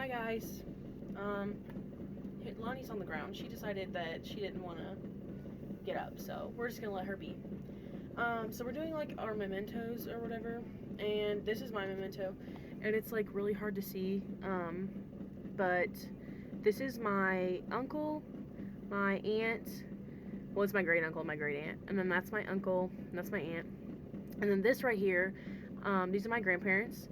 Hi guys. Lonnie's on the ground. She decided that she didn't want to get up, so we're just gonna let her be. So we're doing like our mementos or whatever, and this is my memento, and it's like really hard to see. But this is my uncle, my aunt. Well, it's my great uncle, my great aunt, and then that's my uncle, and that's my aunt, and then this right here. These are my grandparents.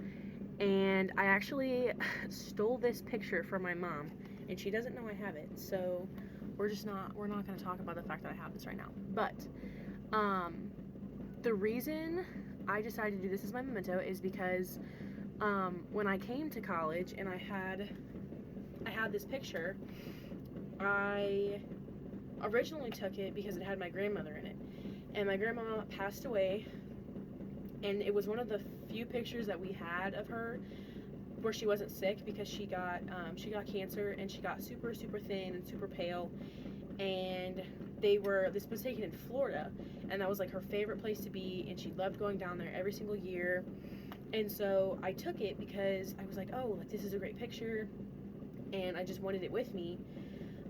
And I actually stole this picture from my mom, and she doesn't know I have it, so we're not going to talk about the fact that I have this right now. But the reason I decided to do this as my memento is because when I came to college and I had this picture, I originally took it because it had my grandmother in it, and my grandma passed away. And it was one of the few pictures that we had of her where she wasn't sick, because she got cancer, and she got super thin and super pale. And this was taken in Florida, and that was like her favorite place to be, and she loved going down there every single year. And so I took it because I was like, oh, like, this is a great picture, and I just wanted it with me.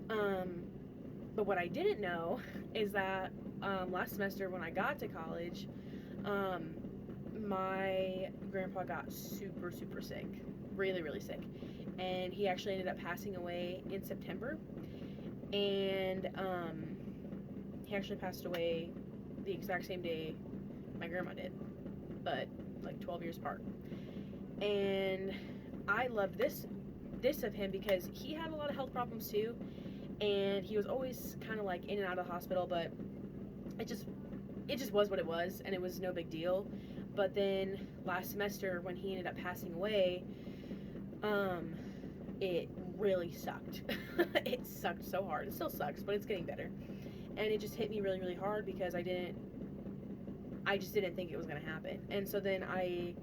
But what I didn't know is that last semester when I got to college, my grandpa got super sick, really sick, and he actually ended up passing away in September. And he actually passed away the exact same day my grandma did, but like 12 years apart. And I loved this of him because he had a lot of health problems too, and he was always kind of like in and out of the hospital, but it just was what it was, and it was no big deal. But then last semester when he ended up passing away, it really sucked. It sucked so hard. It still sucks, but it's getting better. And it just hit me really hard because I just didn't think it was going to happen. And so then I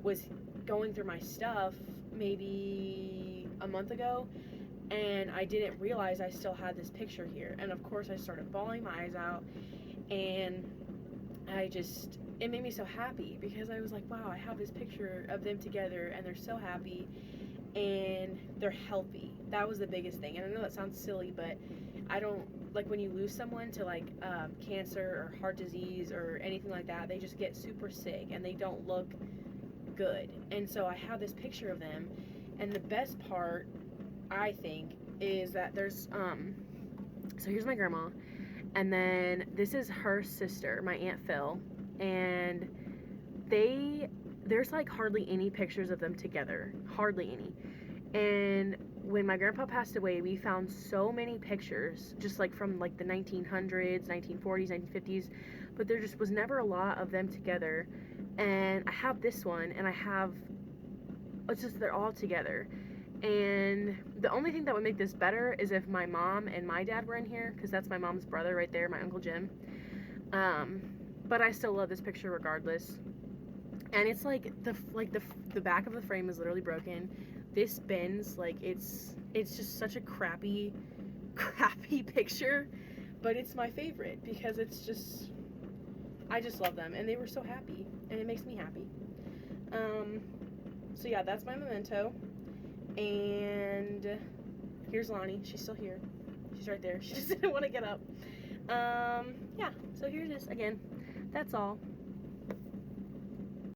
was going through my stuff maybe a month ago, and I didn't realize I still had this picture here. And of course I started bawling my eyes out, and it made me so happy because I was like, wow, I have this picture of them together, and they're so happy, and they're healthy. That was the biggest thing. And I know that sounds silly, but I don't like when you lose someone to like cancer or heart disease or anything like that. They just get super sick and they don't look good. And so I have this picture of them, and the best part, I think, is that there's so here's my grandma, and then this is her sister, my Aunt Phil, and there's like hardly any pictures of them together, hardly any. And when my grandpa passed away, we found so many pictures, just like from like the 1900s, 1940s, 1950s, but there just was never a lot of them together. And I have this one, and it's just they're all together. And the only thing that would make this better is if my mom and my dad were in here, because that's my mom's brother right there, my Uncle Jim. But I still love this picture regardless. And it's like the back of the frame is literally broken. This bends, like it's just such a crappy picture, but it's my favorite because I just love them, and they were so happy, and it makes me happy. So yeah, that's my memento. And here's Lonnie. She's still here. She's right there. She just didn't want to get up. Yeah, so here it is again. That's all.